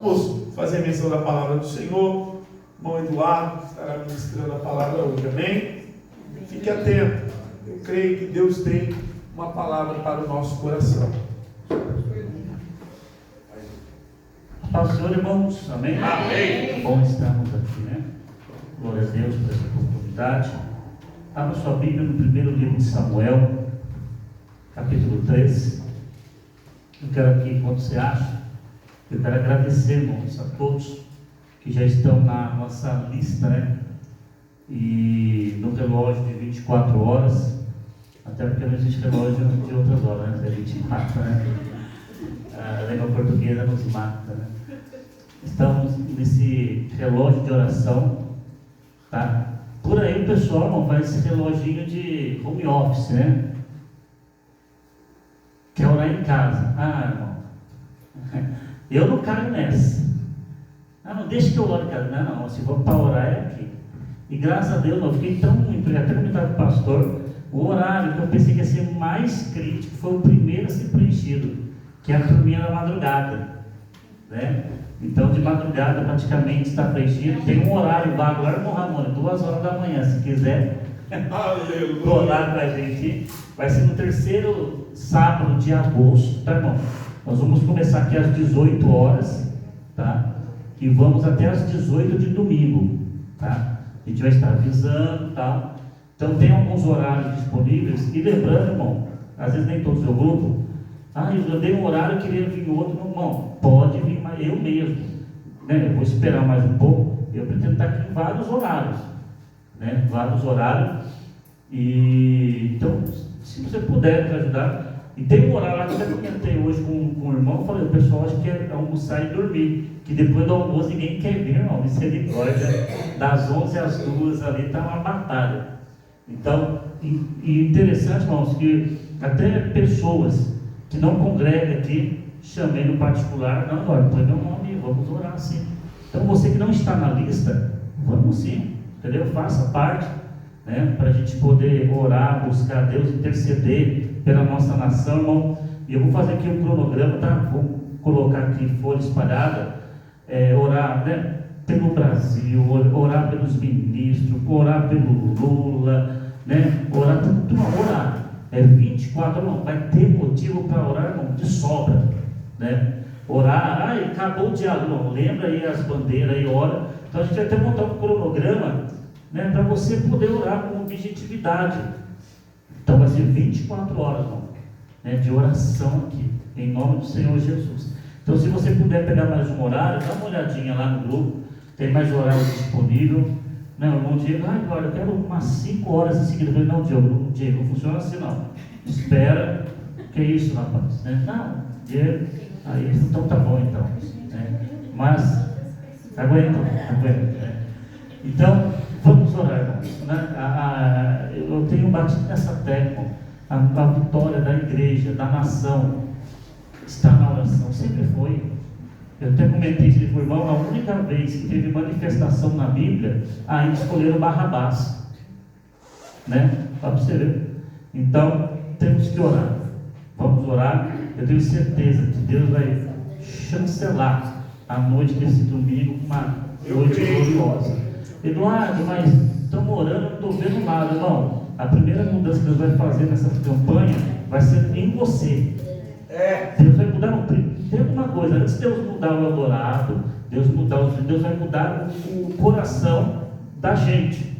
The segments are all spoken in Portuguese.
Vamos fazer menção da palavra do Senhor. Irmão Eduardo estará ministrando a palavra hoje, amém? Fique atento, eu creio que Deus tem uma palavra para o nosso coração. Paz do Senhor, irmãos, amém? Amém. Bom estarmos aqui, né? Glória a Deus por essa oportunidade. Abra sua Bíblia no primeiro livro de Samuel, capítulo 3. Eu quero aqui, enquanto você acha, eu quero agradecer, irmãos, a todos que já estão na nossa lista, né? E no relógio de 24 horas, até porque não existe relógio de outras horas, né? É 24, né? A língua portuguesa nos mata, né? Estamos nesse relógio de oração, tá? Por aí o pessoal, irmão, faz esse reloginho de home office, né? Quer orar em casa. Ah, irmão, eu não caio nessa. Ah, não deixa que eu ore em casa. Não, se for para orar é aqui. E graças a Deus, eu fiquei tão muito, até comentado com o pastor, o horário que eu pensei que ia ser mais crítico foi o primeiro a ser preenchido, que é a turminha da madrugada, né? Então, de madrugada praticamente está preenchido. Tem um horário vago agora no Ramon, 2 horas da manhã, se quiser colar com a gente. Vai ser no terceiro sábado de agosto, tá, irmão? Nós vamos começar aqui às 18 horas, tá? E vamos até às 18 de domingo, tá? A gente vai estar avisando e tal. Então, tem alguns horários disponíveis. E lembrando, irmão, às vezes nem todos do grupo. Ah, eu dei um horário, queria vir outro. Não, irmão, pode vir, mas eu mesmo, né? Eu vou esperar mais um pouco. Eu pretendo estar aqui em vários horários, né? Vários horários. E então, se você puder me ajudar. E tem um horário lá que eu comentei hoje com o irmão. Eu falei, o pessoal acha que é almoçar e dormir, que depois do almoço ninguém quer vir, irmão. Misericórdia, das 11 às 2 ali está uma batalha. Então, e interessante, irmãos, que até pessoas que não congregam aqui, chamei no particular, não, agora põe meu nome, vamos orar sim. Então, você que não está na lista, vamos sim, entendeu? Faça parte, né? Para a gente poder orar, buscar Deus, interceder pela nossa nação, irmão. E eu vou fazer aqui um cronograma, tá? Vou colocar aqui folha espalhada, orar, né? Pelo Brasil, orar pelos ministros, orar pelo Lula, né? Orar por tudo, orar. 24, irmão, vai ter motivo para orar, irmão, de sobra, né? Orar, acabou o diálogo, irmão, lembra aí as bandeiras aí, ora. Então a gente vai até montar um cronograma, né? Para você poder orar com objetividade. Então vai ser 24 horas, irmão, né? De oração aqui, em nome do Senhor Jesus. Então, se você puder pegar mais um horário, dá uma olhadinha lá no grupo, tem mais horário disponível. Não, irmão Diego, agora eu quero umas 5 horas em seguida. Eu falei, não, Diego, não funciona assim não. Espera, que é isso, rapaz? Né? Não, Diego, aí então tá bom então. Né? Mas, aguenta. Né? Então, vamos orar, irmãos. Né? Eu tenho batido nessa tecla, a vitória da igreja, da nação, está na oração, sempre foi. Eu até comentei isso com o irmão, a única vez que teve manifestação na Bíblia, aí escolheram Barrabás, né? Para você ver. Então, temos que orar. Vamos orar. Eu tenho certeza que Deus vai chancelar a noite desse domingo, uma noite gloriosa. Eduardo, mas estamos orando, eu não estou vendo nada, irmão. A primeira mudança que Deus vai fazer nessa campanha vai ser em você. Deus vai mudar tem alguma coisa, antes de Deus mudar o Eldorado, Deus vai mudar o coração da gente,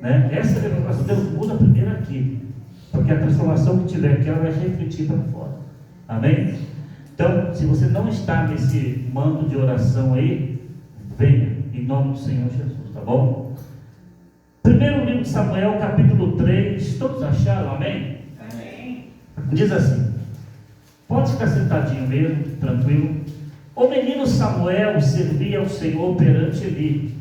né? Essa é a transformação. Deus muda primeiro aqui, porque a transformação que tiver aqui, ela vai refletir para fora, amém? Então, se você não está nesse mando de oração aí, venha, em nome do Senhor Jesus, tá bom? Primeiro livro de Samuel, capítulo 3, todos acharam, amém? Amém. Diz assim, pode ficar sentadinho mesmo, tranquilo. O menino Samuel servia ao Senhor perante Eli.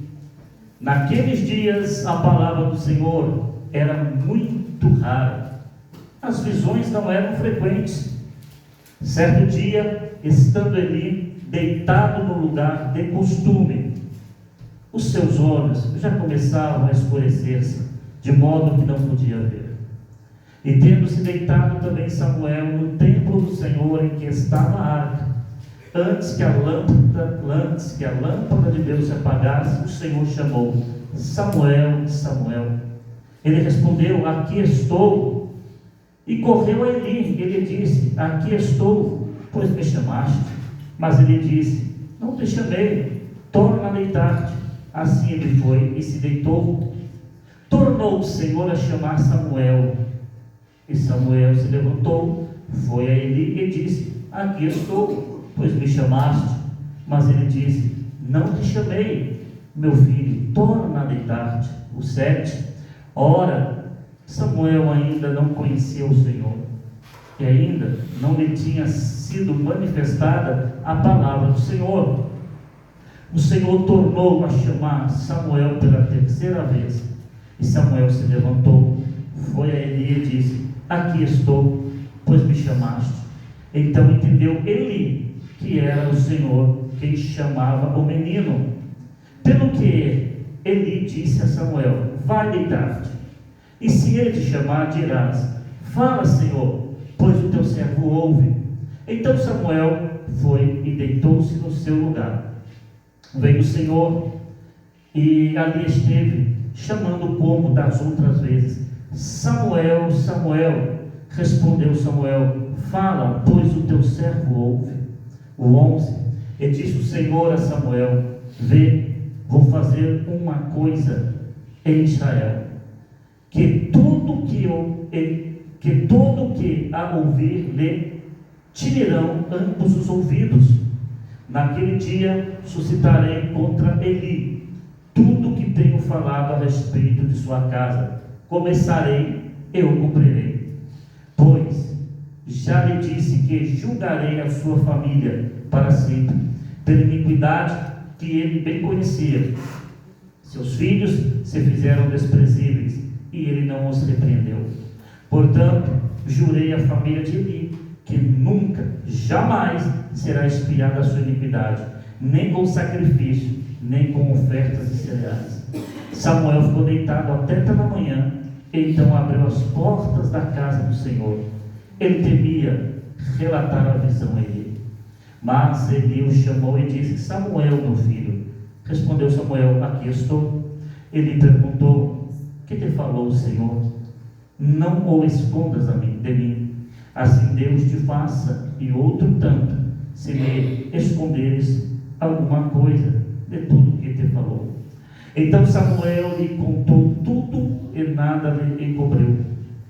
Naqueles dias a palavra do Senhor era muito rara. As visões não eram frequentes. Certo dia, estando Eli deitado no lugar de costume, os seus olhos já começavam a escurecer-se, de modo que não podia ver. E tendo-se deitado também Samuel no templo do Senhor em que estava a arca, antes que a lâmpada de Deus se apagasse, o Senhor chamou: Samuel, Samuel. Ele respondeu: aqui estou. E correu a Eli. Ele disse: aqui estou, pois me chamaste. Mas ele disse: não te chamei, torna a deitar-te. Assim ele foi e se deitou. Tornou o Senhor a chamar Samuel. E Samuel se levantou, foi a Eli e disse: aqui estou, pois me chamaste. Mas ele disse: não te chamei, meu filho, torna a deitar-te. O 7. Ora, Samuel ainda não conhecia o Senhor, e ainda não lhe tinha sido manifestada a palavra do Senhor. O Senhor tornou a chamar Samuel pela terceira vez, e Samuel se levantou, foi a Eli e disse: aqui estou, pois me chamaste. Então entendeu Eli que era o Senhor quem chamava o menino. Pelo que Eli disse a Samuel: vai deitar-te, e se ele te chamar, dirás: fala, Senhor, pois o teu servo ouve. Então Samuel foi e deitou-se no seu lugar. Veio o Senhor e ali esteve, chamando como das outras vezes: Samuel, Samuel. Respondeu Samuel: fala, pois o teu servo ouve. O 11. E disse o Senhor a Samuel: vê, vou fazer uma coisa em Israel, que todo que a ouvir lhe tirarão ambos os ouvidos. Naquele dia suscitarei contra Eli tudo que tenho falado a respeito de sua casa. Começarei, eu cumprirei. Pois já lhe disse que julgarei a sua família para sempre, pela iniquidade que ele bem conhecia. Seus filhos se fizeram desprezíveis, e ele não os repreendeu. Portanto, jurei à família de Eli que nunca, jamais será expiada a sua iniquidade, nem com sacrifício, nem com ofertas de cereais. Samuel ficou deitado até pela manhã, e então abriu as portas da casa do Senhor. Ele temia relatar a visão a Eli. Mas Eli o chamou e disse: Samuel, meu filho. Respondeu Samuel: aqui estou. Ele perguntou: que te falou o Senhor? Não o escondas de mim. Assim Deus te faça, e outro tanto, se me esconderes alguma coisa de tudo que te falou. Então Samuel lhe contou tudo e nada lhe encobriu.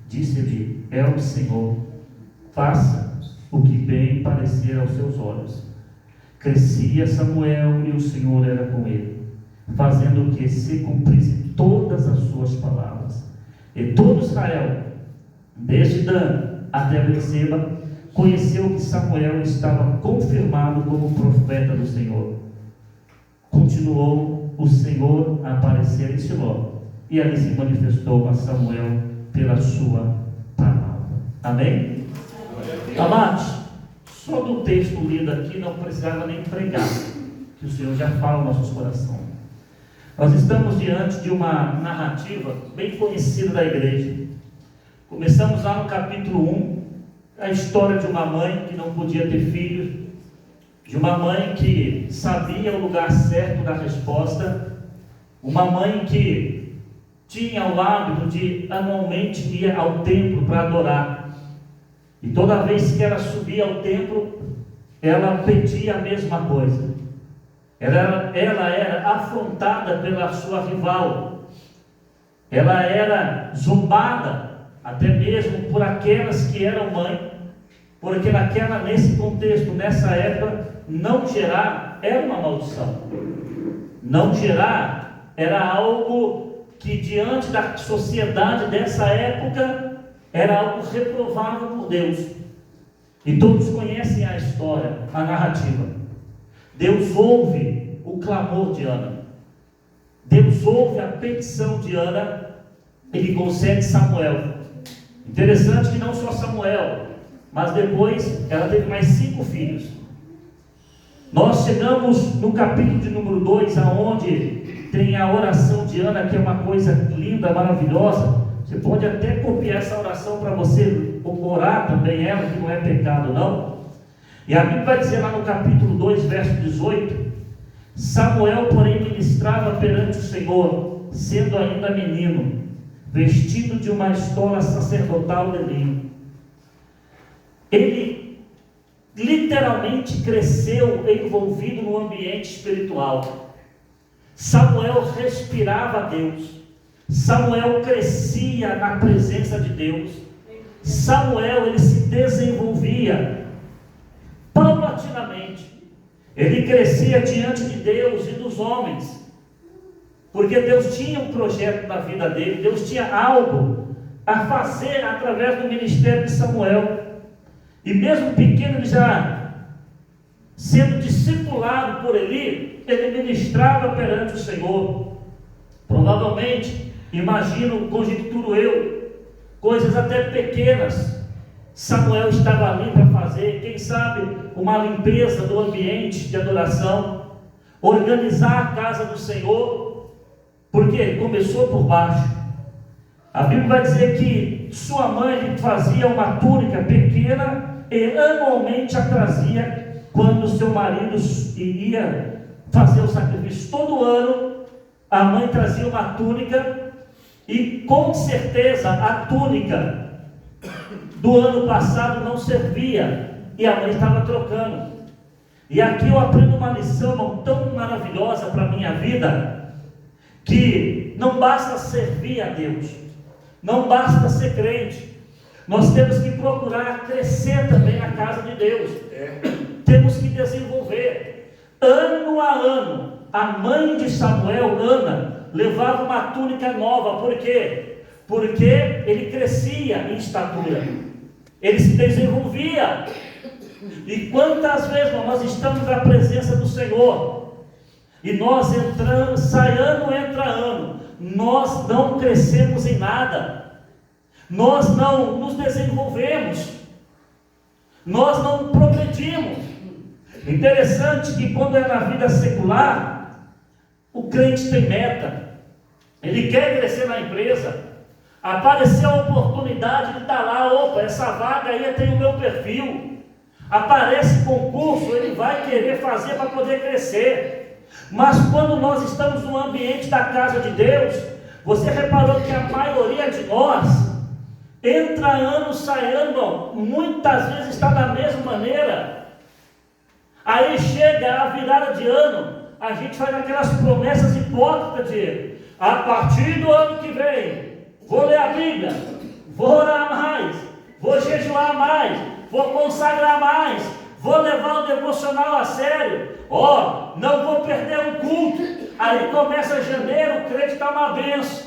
Disse-lhe: é o Senhor, faça o que bem parecer aos seus olhos. Crescia Samuel e o Senhor era com ele, fazendo que se cumprisse todas as suas palavras. E todo Israel, desde Dan até Berseba, conheceu que Samuel estava confirmado como profeta do Senhor. Continuou o Senhor a aparecer em Siló, e ali se manifestou a Samuel pela sua palavra. Amém? Amados, só do texto lido aqui não precisava nem pregar, que o Senhor já fala no nosso coração. Nós estamos diante de uma narrativa bem conhecida da igreja. Começamos lá no capítulo 1, a história de uma mãe que não podia ter filhos, de uma mãe que sabia o lugar certo da resposta, uma mãe que tinha o hábito de anualmente ir ao templo para adorar, e toda vez que ela subia ao templo, ela pedia a mesma coisa. Ela era afrontada pela sua rival, ela era zombada até mesmo por aquelas que eram mãe, porque nesse contexto, nessa época, não gerar era uma maldição. Não gerar era algo que diante da sociedade dessa época era algo reprovável por Deus. E todos conhecem a história, a narrativa. Deus ouve o clamor de Ana. Deus ouve a petição de Ana. Ele concede Samuel. Interessante que não só Samuel, mas depois ela teve mais 5 filhos. Nós chegamos no capítulo de número 2, aonde tem a oração de Ana, que é uma coisa linda, maravilhosa. Você pode até copiar essa oração para você orar também ela, que não é pecado não. E a Bíblia vai dizer lá no capítulo 2, verso 18: Samuel, porém, ministrava perante o Senhor, sendo ainda menino, vestido de uma estola sacerdotal de linho. Ele literalmente cresceu envolvido no ambiente espiritual. Samuel respirava Deus. Samuel crescia na presença de Deus. Samuel, ele se desenvolvia paulatinamente. Ele crescia diante de Deus e dos homens, porque Deus tinha um projeto na vida dele. Deus tinha algo a fazer através do ministério de Samuel. E mesmo pequeno, ele já sendo discipulado por Eli, ele ministrava perante o Senhor. Provavelmente, imagino, conjecturo eu, coisas até pequenas Samuel estava ali para fazer. Quem sabe uma limpeza do ambiente de adoração, organizar a casa do Senhor, porque começou por baixo. A Bíblia vai dizer que sua mãe fazia uma túnica pequena e anualmente a trazia quando seu marido iria fazer o sacrifício. Todo ano a mãe trazia uma túnica, e com certeza a túnica do ano passado não servia e a mãe estava trocando. E aqui eu aprendo uma lição tão maravilhosa para a minha vida, que não basta servir a Deus, não basta ser crente, nós temos que procurar crescer também na casa de Deus. Temos que desenvolver. Ano a ano, a mãe de Samuel, Ana, levava uma túnica nova. Por quê? Porque ele crescia em estatura, ele se desenvolvia. E quantas vezes nós estamos na presença do Senhor e nós entramos, sai ano, entra ano, nós não crescemos em nada, nós não nos desenvolvemos, nós não progredimos. Interessante que quando é na vida secular, o crente tem meta, ele quer crescer na empresa, apareceu a oportunidade de estar lá, opa, essa vaga aí tem o meu perfil, aparece concurso, ele vai querer fazer para poder crescer. Mas quando nós estamos no ambiente da casa de Deus, você reparou que a maioria de nós entra ano, sai ano, muitas vezes está da mesma maneira. Aí chega a virada de ano, a gente faz aquelas promessas hipócritas de a partir do ano que vem vou ler a Bíblia, vou orar mais, vou jejuar mais, vou consagrar mais, vou levar o devocional a sério, não vou perder um culto. Aí começa janeiro, o crente está uma benção.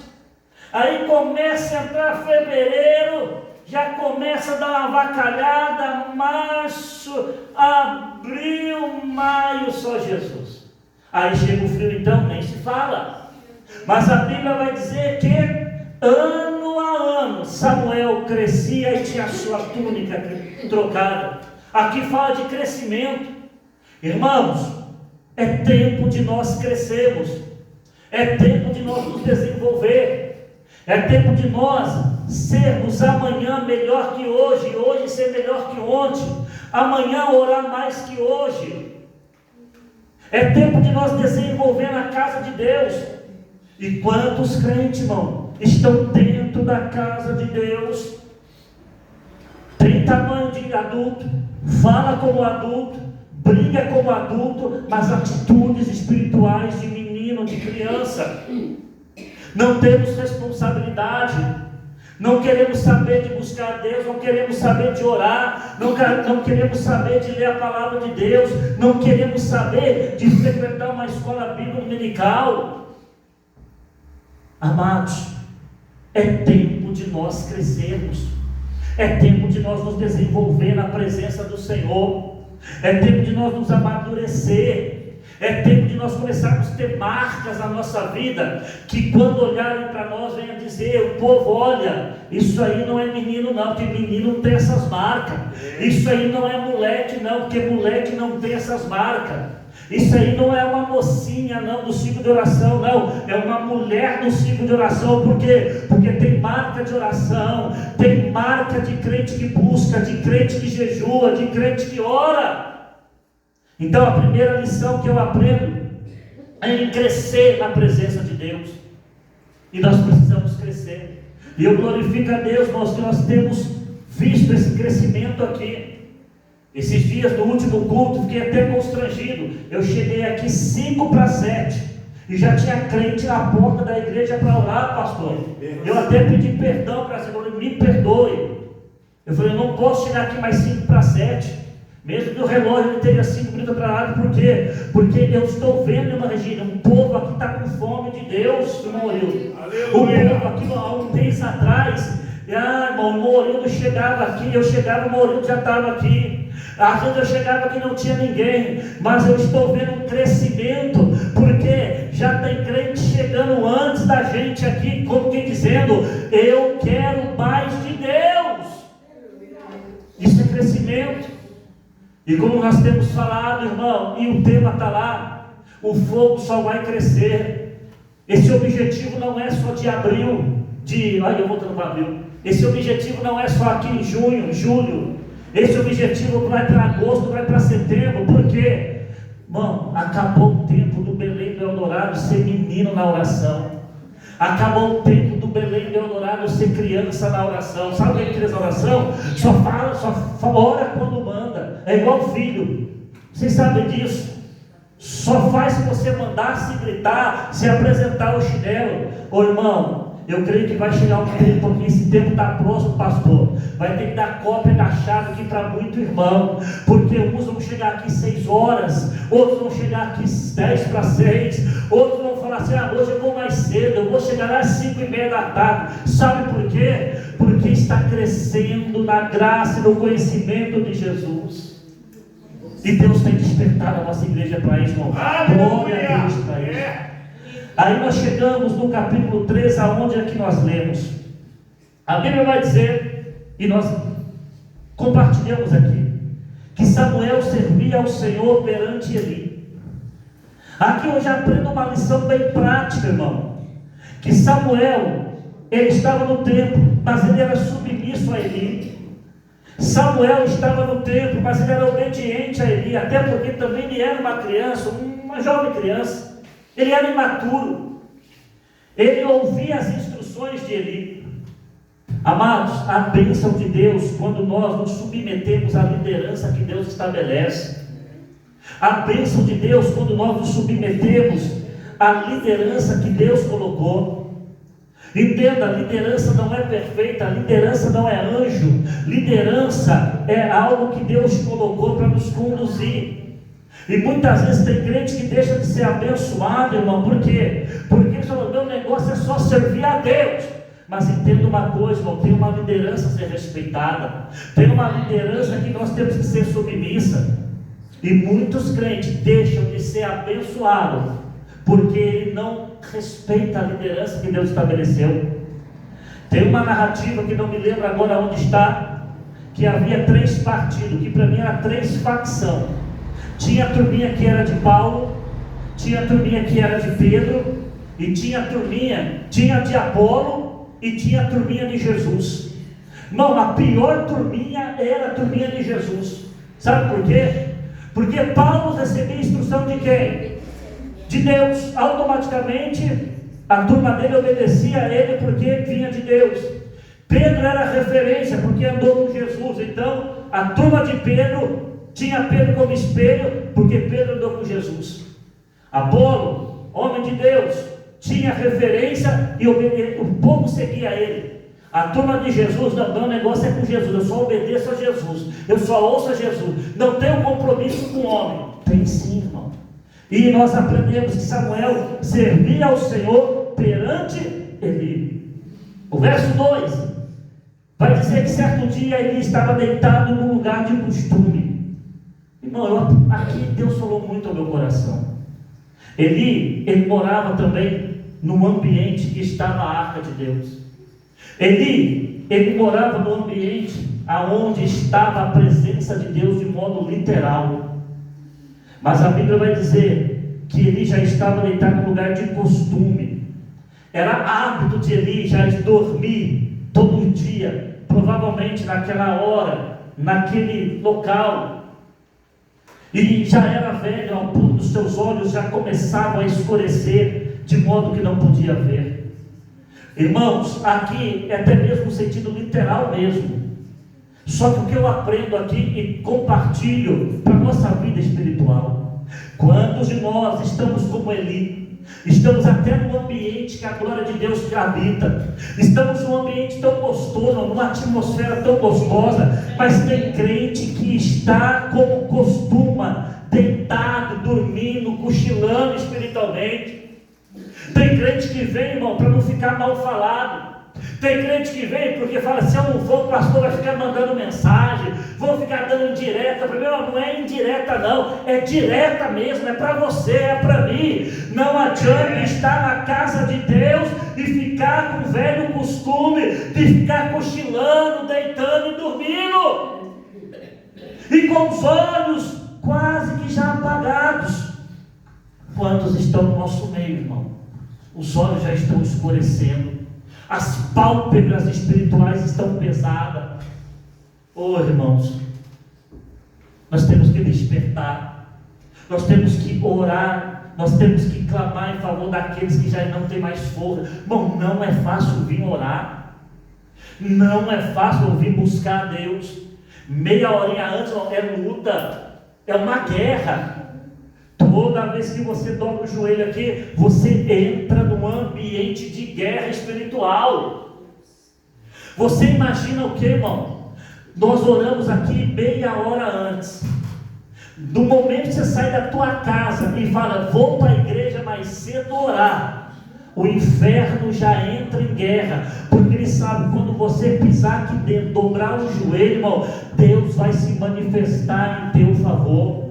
Aí começa a entrar fevereiro, já começa a dar uma avacalhada, março, abril, maio, só Jesus. Aí chega o frio, então nem se fala. Mas a Bíblia vai dizer que ano a ano Samuel crescia e tinha a sua túnica trocada. Aqui fala de crescimento. Irmãos, é tempo de nós crescermos, é tempo de nós nos desenvolver, é tempo de nós sermos amanhã melhor que hoje, hoje ser melhor que ontem, amanhã orar mais que hoje. É tempo de nós desenvolver na casa de Deus. E quantos crentes, irmão, estão dentro da casa de Deus, tem tamanho de adulto, fala como adulto, briga como adulto, mas atitudes espirituais de menino, de criança. Não temos responsabilidade, não queremos saber de buscar a Deus, não queremos saber de orar, não queremos saber de ler a palavra de Deus, não queremos saber de frequentar uma escola bíblica dominical. Amados, é tempo de nós crescermos, é tempo de nós nos desenvolver na presença do Senhor, é tempo de nós nos amadurecer, é tempo de nós começarmos a ter marcas na nossa vida, que quando olharem para nós venham dizer, o povo, olha, isso aí não é menino não, porque menino não tem essas marcas, isso aí não é moleque não, porque moleque não tem essas marcas. Isso aí não é uma mocinha não do ciclo de oração, não. É uma mulher do ciclo de oração. Por quê? Porque tem marca de oração, tem marca de crente que busca, de crente que jejua, de crente que ora. Então a primeira lição que eu aprendo é em crescer na presença de Deus. E nós precisamos crescer. E eu glorifico a Deus, irmãos, que nós temos visto esse crescimento aqui. Esses dias do último culto, fiquei até constrangido. Eu cheguei aqui 5:07 e já tinha crente na porta da igreja para orar, pastor. Eu até pedi perdão para a Senhora, me perdoe. Eu falei, eu não posso chegar aqui mais 5:07, mesmo que o relógio não tenha 5 minutos atrasado. Por quê? Porque eu estou vendo, irmã Regina, um povo aqui está com fome de Deus, irmão Orildo. O povo aqui há um mês atrás, irmão, o Orildo chegava aqui, eu chegava, o Orildo já estava aqui. Às vezes eu chegava aqui e não tinha ninguém, mas eu estou vendo um crescimento, porque já tem crente chegando antes da gente aqui, como quem dizendo, eu quero mais de Deus. Isso é crescimento. E como nós temos falado, irmão, e o tema está lá, o fogo só vai crescer. Esse objetivo não é só de abril, olha eu voltando para abril, esse objetivo não é só aqui em junho, julho. Esse objetivo vai para agosto, vai para setembro. Por quê? Irmão, acabou o tempo do Belém do Eldorado ser menino na oração. Acabou o tempo do Belém do Eldorado ser criança na oração. Sabe o que é criança na oração? Só ora quando manda. É igual filho. Vocês sabem disso? Só faz se você mandar, se gritar, se apresentar o chinelo. Ô irmão, eu creio que vai chegar um tempo, porque esse tempo está próximo, pastor. Vai ter que dar cópia da chave aqui para muito irmão, porque uns vão chegar aqui 6 horas, outros vão chegar aqui 5:50, outros vão falar assim, hoje eu vou mais cedo, eu vou chegar às 5:30 da tarde. Sabe por quê? Porque está crescendo na graça e no conhecimento de Jesus. E Deus tem despertado a nossa igreja para isso, irmão. Glória a Deus para isso. Aí nós chegamos no capítulo 3, aonde é que nós lemos. A Bíblia vai dizer, e nós compartilhamos aqui, que Samuel servia ao Senhor perante Eli. Aqui eu já aprendo uma lição bem prática, irmão. Que Samuel, ele estava no templo, mas ele era submisso a Eli. Samuel estava no templo, mas ele era obediente a Eli, até porque também ele era uma criança, uma jovem criança. Ele era imaturo. Ele ouvia as instruções de Eli. Amados, a bênção de Deus, quando nós nos submetemos à liderança que Deus estabelece. A bênção de Deus, quando nós nos submetemos à liderança que Deus colocou. Entenda, a liderança não é perfeita, a liderança não é anjo. Liderança é algo que Deus colocou para nos conduzir. E muitas vezes tem crente que deixa de ser abençoado, irmão. Por quê? Porque o meu negócio é só servir a Deus. Mas entenda uma coisa, irmão, tem uma liderança a ser respeitada. Tem uma liderança que nós temos que ser submissa. E muitos crentes deixam de ser abençoados porque ele não respeita a liderança que Deus estabeleceu. Tem uma narrativa que não me lembro agora onde está, que havia 3 partidos, que para mim era 3 facções. Tinha a turminha que era de Paulo, tinha a turminha que era de Pedro, e tinha a turminha, tinha de Apolo, e tinha a turminha de Jesus. Não, a pior turminha era a turminha de Jesus. Sabe por quê? Porque Paulo recebia instrução de quem? De Deus. Automaticamente a turma dele obedecia a ele porque vinha de Deus. Pedro era referência porque andou com Jesus. Então a turma de Pedro tinha Pedro como espelho, porque Pedro andou com Jesus. Apolo, homem de Deus, tinha referência e o povo seguia ele. A turma de Jesus, não, meu negócio é com Jesus, eu só obedeço a Jesus, eu só ouço a Jesus, não tenho compromisso com o homem. Tem sim, irmão. E nós aprendemos que Samuel servia ao Senhor perante Eli. O verso 2 vai dizer que certo dia Eli estava deitado num lugar de costume. Irmão, aqui Deus falou muito ao meu coração. Ele morava também num ambiente que estava a arca de Deus. Ele morava no ambiente aonde estava a presença de Deus de modo literal. Mas a Bíblia vai dizer que Eli já estava deitado no lugar de costume. Era hábito de Eli já dormir todo dia, provavelmente naquela hora, naquele local. E já era velho, ao ponto dos seus olhos já começavam a escurecer, de modo que não podia ver. Irmãos, aqui é até mesmo no sentido literal mesmo. Só que o que eu aprendo aqui e compartilho para a nossa vida espiritual: quantos de nós estamos como Eli? Estamos até no ambiente que a glória de Deus habita, estamos num ambiente tão gostoso, numa atmosfera tão gostosa, mas tem crente que está como costuma, deitado, dormindo, cochilando espiritualmente. Tem crente que vem, irmão, para não ficar mal falado. Tem crente que vem porque fala: se eu não for, o pastor vai ficar mandando mensagem, vou ficar dando indireta para mim. Não é indireta não, é direta mesmo, é para você, é para mim. Não adianta estar na casa de Deus e ficar com o velho costume de ficar cochilando, deitando e dormindo, e com os olhos quase que já apagados. Quantos estão no nosso meio, irmão? Os olhos já estão escurecendo, as pálpebras espirituais estão pesadas. Oh, irmãos, nós temos que despertar, nós temos que orar, nós temos que clamar em favor daqueles que já não têm mais força. Irmão, não é fácil vir orar, não é fácil vir buscar a Deus. Meia horinha antes é luta, é uma guerra. Toda vez que você dobra o joelho aqui, você entra num ambiente de guerra espiritual. Você imagina o que, irmão? Nós oramos aqui meia hora antes. Do momento que você sai da tua casa e fala: vou para a igreja mais cedo orar, o inferno já entra em guerra, porque ele sabe, quando você pisar aqui dentro, dobrar o joelho, irmão, Deus vai se manifestar em teu favor.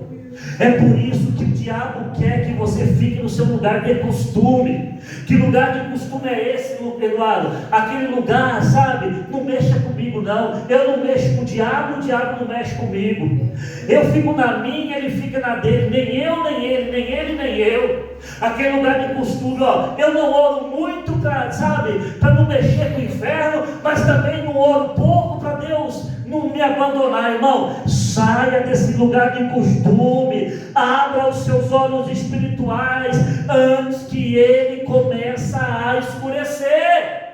É por isso que o diabo quer que você fique no seu lugar de costume. Que lugar de costume é esse, Eduardo? Aquele lugar, sabe? Não mexa comigo não. Eu não mexo com o diabo não mexe comigo. Eu fico na minha, ele fica na dele. Nem eu, nem ele, nem ele, nem eu. Aquele lugar de costume, ó. Eu não oro muito para, sabe, para não mexer com o inferno, mas também não oro pouco para Deus não me abandonar, irmão. Saia desse lugar de costume, abra os seus olhos espirituais antes que ele comece a escurecer.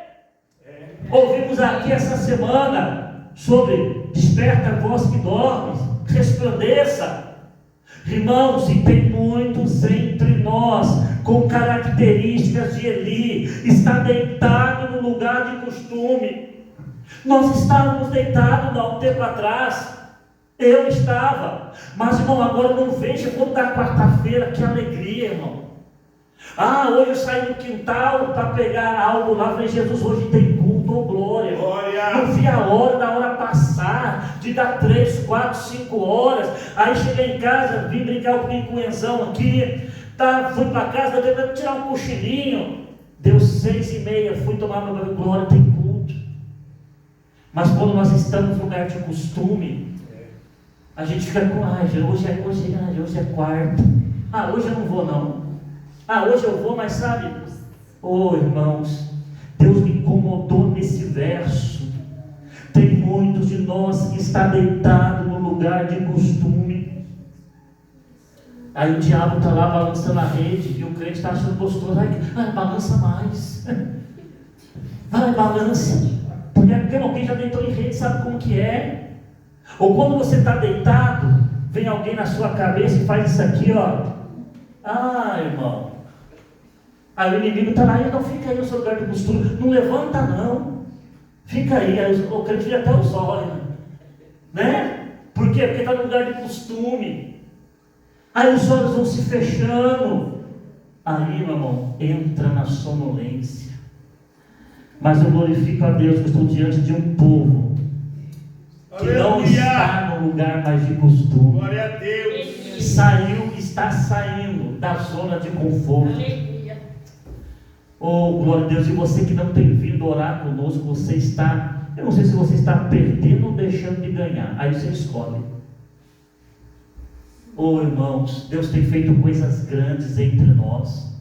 Ouvimos aqui essa semana sobre desperta vós que dormes, resplandeça. Irmãos, e tem muitos entre nós com características de Eli, está deitado no lugar de costume. Nós estávamos deitados há um tempo atrás, eu estava, mas irmão, agora não veja quando dá quarta-feira, que alegria, irmão. Hoje eu saí no quintal para pegar algo lá, falei: Jesus, hoje tem culto, oh glória. Não vi a hora da hora passar, de dar 3, 4, 5 horas. Aí cheguei em casa, vim brincar um pouquinho com o Enzão aqui, fui para casa, tentando tirar um cochilinho. Deu 6h30, fui tomar meu banho, glória, tem culto. Mas quando nós estamos no lugar de costume, a gente fica com: hoje é quarta, hoje eu não vou não, hoje eu vou, mas sabe, irmãos, Deus me incomodou nesse verso. Tem muitos de nós que está deitado no lugar de costume. Aí o diabo está lá balançando a rede, e o crente está achando gostoso: balança mais, vai, balança. Porque quem já deitou em rede sabe como que é. Ou quando você está deitado, vem alguém na sua cabeça e faz isso aqui, ó. Irmão. Aí o inimigo está lá: não, fica aí no seu lugar de costume, não levanta não, fica aí. Aí o crente vira até os olhos, né? Por quê? Porque está no lugar de costume. Aí os olhos vão se fechando. Aí, meu irmão, entra na sonolência. Mas eu glorifico a Deus que estou diante de um povo que não está no lugar mais de costume. Glória a Deus. Está saindo da zona de conforto. Glória a Deus. E você que não tem vindo orar conosco, você está, eu não sei se você está perdendo ou deixando de ganhar. Aí você escolhe. Oh, irmãos, Deus tem feito coisas grandes entre nós.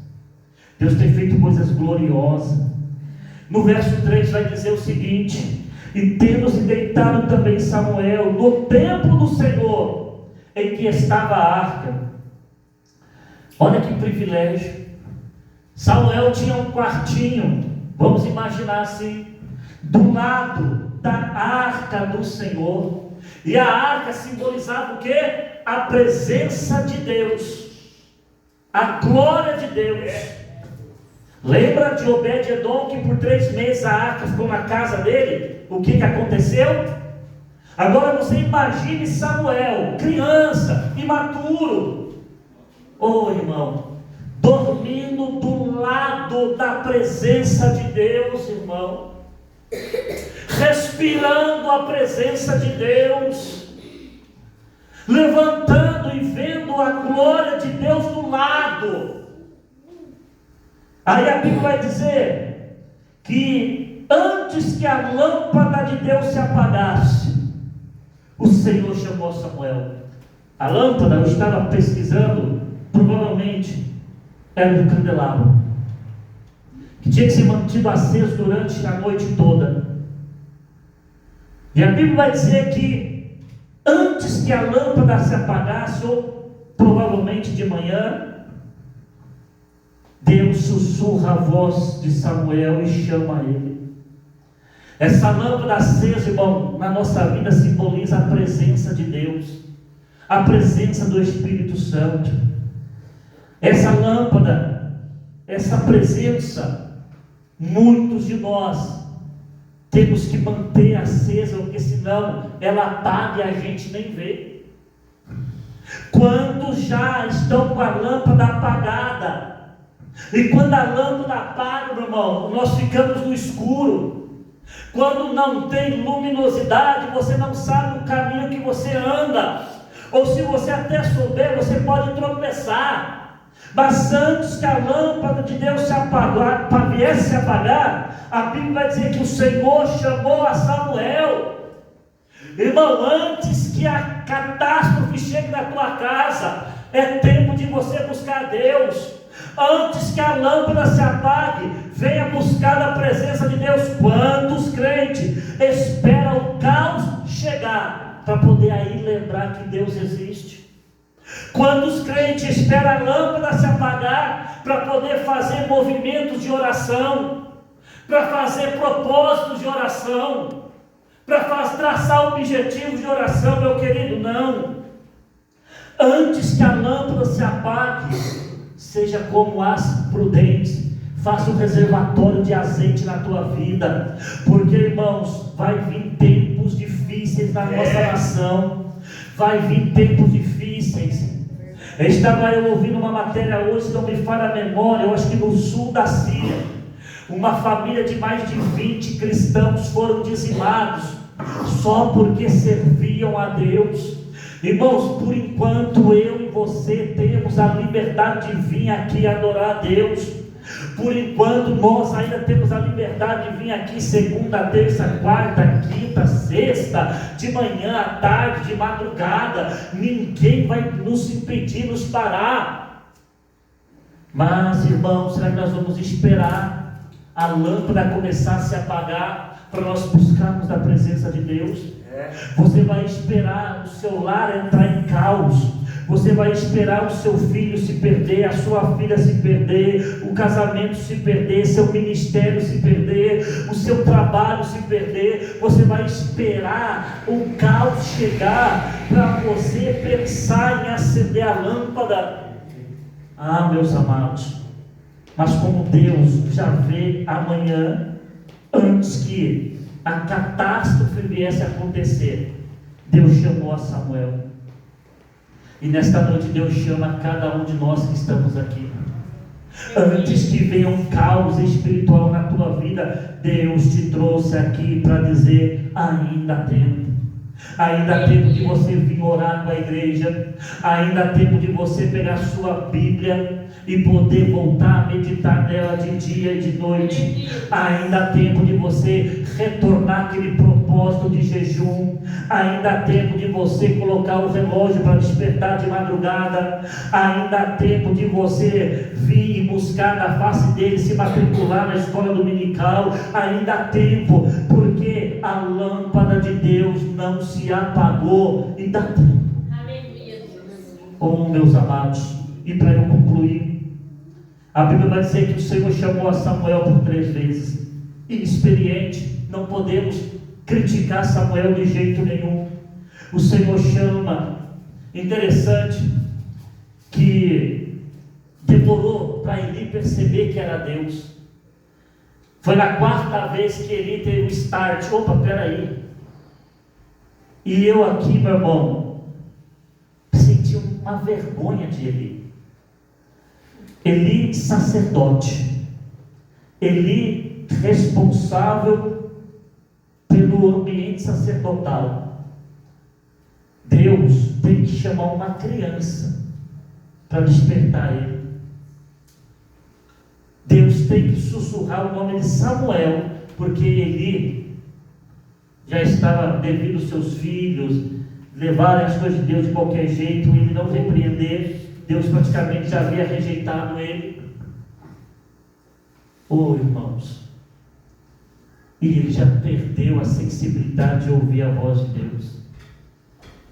Deus tem feito coisas gloriosas. No verso 3 vai dizer o seguinte: e tendo-se deitado também Samuel no templo do Senhor, em que estava a arca. Olha que privilégio. Samuel tinha um quartinho, vamos imaginar assim, do lado da arca do Senhor. E a arca simbolizava o quê? A presença de Deus, a glória de Deus. Lembra de Obed-Edom, que por 3 meses a arca ficou na casa dele? O que aconteceu? Agora você imagine Samuel, criança, imaturo, oh irmão, dormindo do lado da presença de Deus, irmão, respirando a presença de Deus, levantando e vendo a glória de Deus do lado. Aí a Bíblia vai dizer que antes que a lâmpada de Deus se apagasse, o Senhor chamou Samuel. A lâmpada, eu estava pesquisando, provavelmente era do candelabro, que tinha que ser mantido aceso durante a noite toda. E a Bíblia vai dizer que antes que a lâmpada se apagasse, ou provavelmente de manhã, Deus sussurra a voz de Samuel e chama ele. Essa lâmpada acesa, irmão, na nossa vida simboliza a presença de Deus, a presença do Espírito Santo. Essa lâmpada, essa presença, muitos de nós temos que manter acesa, porque senão ela apaga e a gente nem vê. Quantos já estão com a lâmpada apagada? E quando a lâmpada apaga, meu irmão, nós ficamos no escuro. Quando não tem luminosidade, você não sabe o caminho que você anda, ou se você até souber, você pode tropeçar. Mas antes que a lâmpada de Deus viesse se apagar, a Bíblia vai dizer que o Senhor chamou a Samuel. Irmão, antes que a catástrofe chegue na tua casa, é tempo de você buscar Deus. Antes que a lâmpada se apague, venha buscar a presença de Deus. Quantos crentes esperam o caos chegar para poder aí lembrar que Deus existe? Quantos crentes esperam a lâmpada se apagar para poder fazer movimentos de oração, para fazer propósitos de oração, para traçar objetivos de oração, meu querido? Não. Antes que a lâmpada se apague, seja como as prudentes, faça um reservatório de azeite na tua vida, porque, irmãos, vai vir tempos difíceis na nossa nação, vai vir tempos difíceis. Estava eu ouvindo uma matéria hoje, se não me falha a memória, eu acho que no sul da Síria, uma família de mais de 20 cristãos foram dizimados, só porque serviam a Deus. Irmãos, por enquanto eu e você temos a liberdade de vir aqui adorar a Deus, por enquanto nós ainda temos a liberdade de vir aqui segunda, terça, quarta, quinta, sexta, de manhã, à tarde, de madrugada, ninguém vai nos impedir, nos parar. Mas, irmãos, será que nós vamos esperar a lâmpada começar a se apagar para nós buscarmos a presença de Deus? Você vai esperar o seu lar entrar em caos, você vai esperar o seu filho se perder, a sua filha se perder, o casamento se perder, seu ministério se perder, o seu trabalho se perder. Você vai esperar o caos chegar para você pensar em acender a lâmpada. Ah, meus amados, mas como Deus já vê amanhã, antes que a catástrofe viesse a acontecer, Deus chamou a Samuel. E nesta noite Deus chama cada um de nós que estamos aqui. Antes que venha um caos espiritual na tua vida, Deus te trouxe aqui para dizer: ainda há tempo. Ainda há tempo de você vir orar com a igreja. Ainda há tempo de você pegar sua Bíblia, e poder voltar a meditar nela de dia e de noite. Ainda há tempo de você retornar aquele propósito de jejum. Ainda há tempo de você colocar o relógio para despertar de madrugada. Ainda há tempo de você vir e buscar na face dele, se matricular na escola dominical. Ainda há tempo, porque a lâmpada de Deus não se apagou. E dá tempo. Oh, meus amados, e para eu concluir, a Bíblia vai dizer que o Senhor chamou a Samuel por 3 vezes. Inexperiente, não podemos criticar Samuel de jeito nenhum. O Senhor chama. Interessante que demorou para Eli perceber que era Deus. Foi na 4ª vez que Eli teve o start. Opa, peraí. E eu aqui, meu irmão, senti uma vergonha de Eli. Eli, sacerdote. Eli, responsável pelo ambiente sacerdotal. Deus tem que chamar uma criança para despertar ele. Deus tem que sussurrar o nome de Samuel, porque Eli já estava, devido aos seus filhos levarem as coisas de Deus de qualquer jeito, ele não repreender, Deus praticamente já havia rejeitado ele. Oh, irmãos, e ele já perdeu a sensibilidade de ouvir a voz de Deus.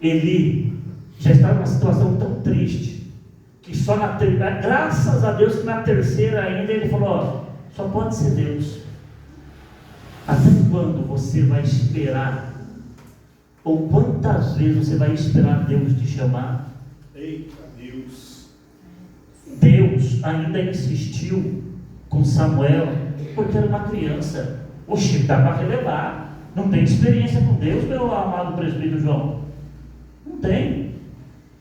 Eli já estava numa situação tão triste, que só na graças a Deus que na 3ª ainda ele falou, ó, só pode ser Deus. Até quando você vai esperar? Ou quantas vezes você vai esperar Deus te chamar? Eita Deus! Deus ainda insistiu com Samuel, porque era uma criança. Oxe, dá para relevar. Não tem experiência com Deus, meu amado presbítero João. Não tem.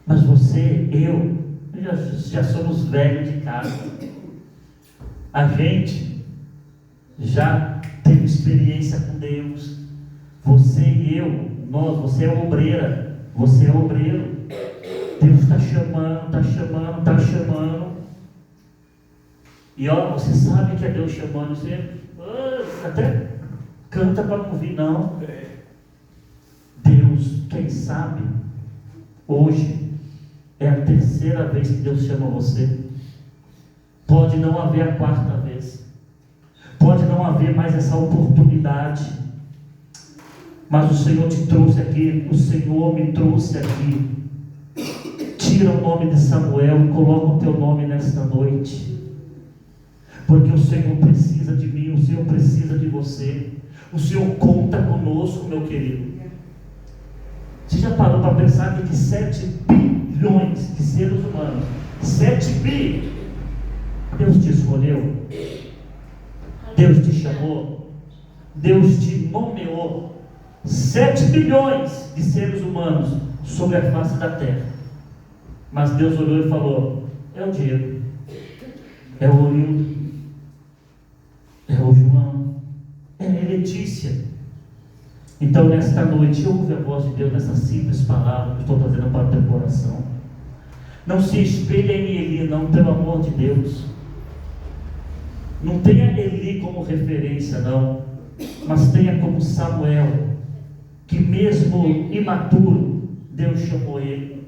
Mas você, eu já somos velhos de casa. A gente já tem experiência com Deus. Você e eu, você é obreira, você é obreiro. Deus está chamando, está chamando, está chamando. E ó, você sabe que é Deus chamando, você até canta para não ouvir, não. Deus, quem sabe, hoje é a 3ª vez que Deus chama você. Pode não haver a 4ª vez, pode não haver mais essa oportunidade, mas o Senhor te trouxe aqui, o Senhor me trouxe aqui. Tira o nome de Samuel e coloca o teu nome nesta noite, porque o Senhor precisa de mim, o Senhor precisa de você. O Senhor conta conosco, meu querido. Você já parou para pensar que de 7 bilhões de seres humanos, 7 bi, Deus te escolheu, Deus te chamou, Deus te nomeou. 7 bilhões de seres humanos sobre a face da terra. Mas Deus olhou e falou, é o Diego, é o Orildo, é o João, é a Letícia. Então nesta noite, ouve a voz de Deus nessa simples palavra que estou trazendo para o teu coração. Não se espelhe em Eli, não, pelo amor de Deus. Não tenha Eli como referência, não, mas tenha como Samuel, que mesmo imaturo, Deus chamou ele.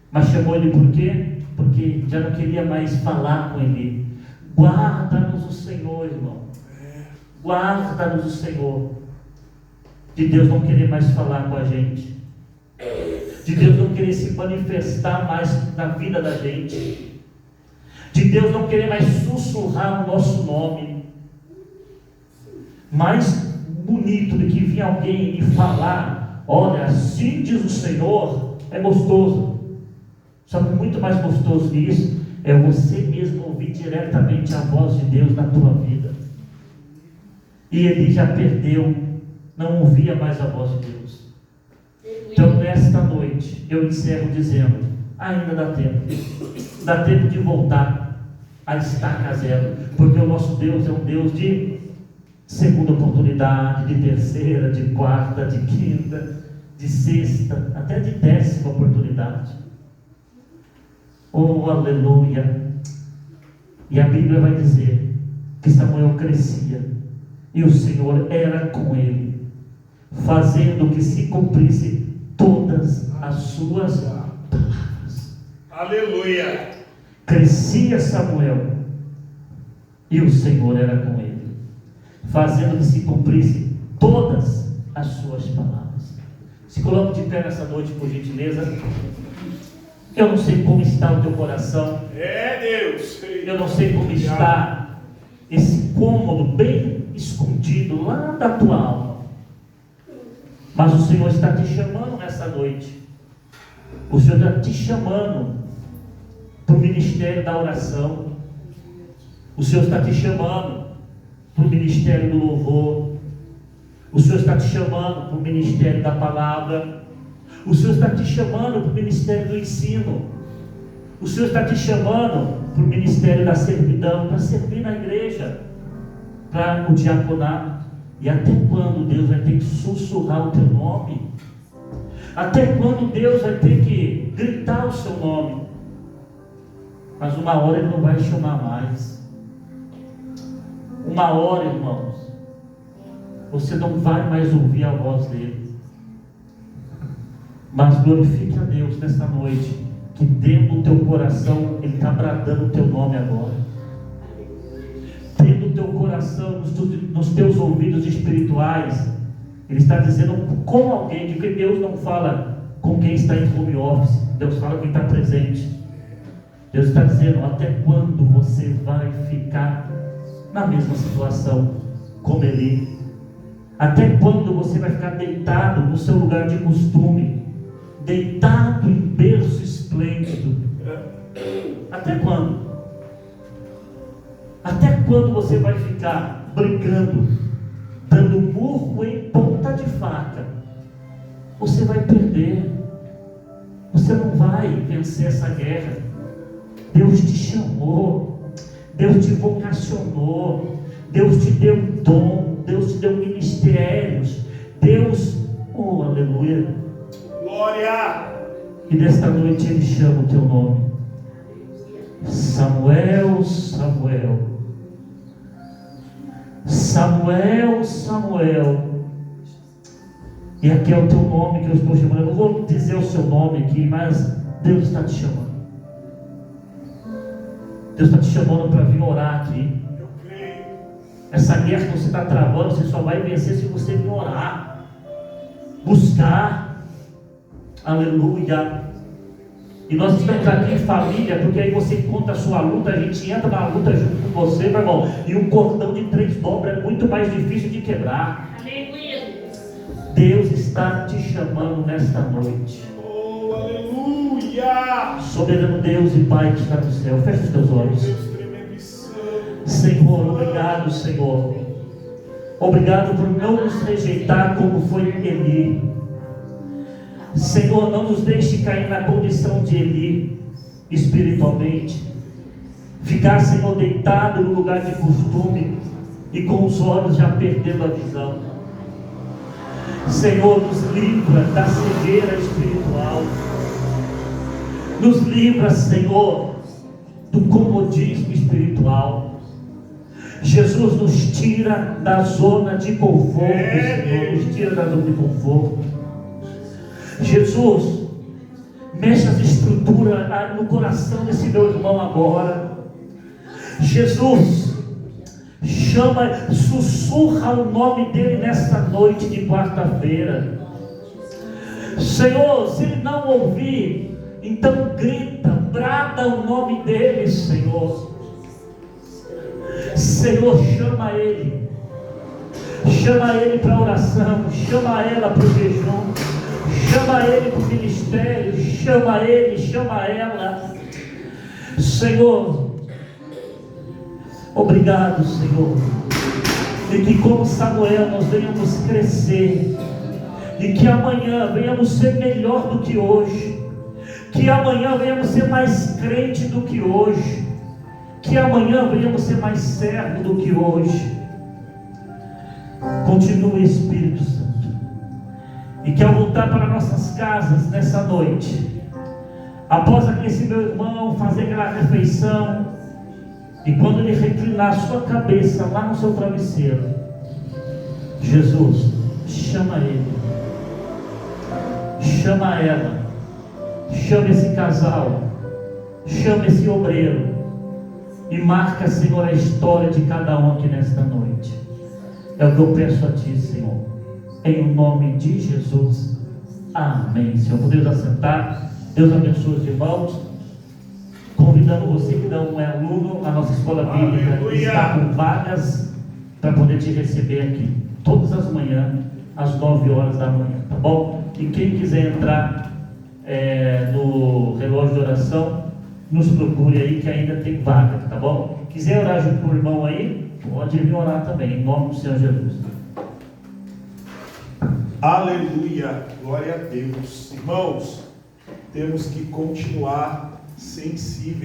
Mas chamou ele por quê? Porque já não queria mais falar com ele. Guarda-nos o Senhor, irmão. Guarda-nos o Senhor. De Deus não querer mais falar com a gente. De Deus não querer se manifestar mais na vida da gente. De Deus não querer mais sussurrar o nosso nome. Mais bonito do que vir alguém e falar, olha, assim diz o Senhor, é gostoso. Só que muito mais gostoso que isso é você mesmo ouvir diretamente a voz de Deus na tua vida. E ele já perdeu, não ouvia mais a voz de Deus. Então nesta noite eu encerro dizendo, ainda dá tempo de voltar a estaca zero, porque o nosso Deus é um Deus de segunda oportunidade, de terceira, de quarta, de quinta, de sexta, até de 10ª oportunidade. Oh, aleluia! E a Bíblia vai dizer que Samuel crescia e o Senhor era com ele, fazendo que se cumprisse todas as suas palavras. Aleluia! Crescia Samuel e o Senhor era com ele, fazendo que se cumprisse todas as suas palavras. Se coloque de pé nessa noite, por gentileza. Eu não sei como está o teu coração. Deus! Eu não sei como está esse cômodo bem escondido lá da tua alma. Mas o Senhor está te chamando nessa noite. O Senhor está te chamando para o ministério da oração. O Senhor está te chamando para o ministério do louvor. O Senhor está te chamando para o ministério da palavra. O Senhor está te chamando para o ministério do ensino. O Senhor está te chamando para o ministério da servidão, para servir na igreja, para o diaconato. E até quando Deus vai ter que sussurrar o teu nome? Até quando Deus vai ter que gritar o seu nome? Mas uma hora Ele não vai chamar mais. Uma hora, irmãos, você não vai mais ouvir a voz dele. Mas glorifique a Deus nessa noite, que dentro do teu coração Ele está bradando o teu nome agora. Dentro do teu coração, nos teus ouvidos espirituais, Ele está dizendo com alguém, porque Deus não fala com quem está em home office, Deus fala com quem está presente. Deus está dizendo: até quando você vai ficar na mesma situação como Eli? Até quando você vai ficar deitado no seu lugar de costume, deitado em berço esplêndido? Até quando? Até quando você vai ficar brigando, dando murro em ponta de faca? Você vai perder. Você não vai vencer essa guerra. Deus te chamou, Deus te vocacionou, Deus te deu dom, Deus te deu ministérios, Deus, oh aleluia, glória! E nesta noite Ele chama o teu nome: Samuel, Samuel, Samuel, Samuel. E aqui é o teu nome que eu estou chamando. Eu não vou dizer o seu nome aqui, mas Deus está te chamando. Deus está te chamando para vir orar aqui. Essa guerra que você está travando, você só vai vencer se você vir orar, buscar. Aleluia. E nós estamos aqui em família, porque aí você conta a sua luta, a gente entra na luta junto com você, meu irmão. E um cordão de 3 dobras é muito mais difícil de quebrar. Aleluia. Deus está te chamando nesta noite. Oh, aleluia! Soberano Deus e Pai que está no céu, feche os teus olhos. Senhor, obrigado, Senhor. Obrigado por não nos rejeitar como foi Eli. Senhor, não nos deixe cair na condição de Eli espiritualmente. Ficar, Senhor, deitado no lugar de costume e com os olhos já perdendo a visão. Senhor, nos livra da cegueira espiritual. Nos livra, Senhor, do comodismo espiritual. Jesus nos tira da zona de conforto, Senhor, nos tira da zona de conforto. Jesus, mexe as estruturas no coração desse meu irmão agora. Jesus, chama, sussurra o nome dele nesta noite de quarta-feira. Senhor, se ele não ouvir, então grita, brada o nome dele, Senhor. Senhor, chama ele para oração, chama ela para o jejum, chama ele para o ministério, chama ele, chama ela. Senhor, obrigado, Senhor, e que como Samuel nós venhamos crescer, e que amanhã venhamos ser melhor do que hoje, que amanhã venhamos ser mais crente do que hoje, que amanhã venhamos ser mais servo do que hoje. Continue, Espírito Santo, e que ao voltar para nossas casas nessa noite, após esse meu irmão fazer aquela refeição, E quando ele reclinar a sua cabeça lá no seu travesseiro, Jesus, chama ele, chama ela, chama esse casal, chama esse obreiro e marca, Senhor, a história de cada um aqui nesta noite. É o que eu peço a Ti, Senhor, em nome de Jesus. Amém. Senhor, podemos assentar. Deus abençoe os irmãos. Convidando você que não é aluno, a nossa escola bíblica está com vagas para poder te receber aqui, todas as manhãs, às 9 horas da manhã, tá bom? E quem quiser entrar no relógio de oração, nos procure aí que ainda tem vaga, tá bom? Quiser orar junto com o irmão aí, pode vir orar também, em nome do Senhor Jesus. Aleluia, glória a Deus. Irmãos, temos que continuar sensíveis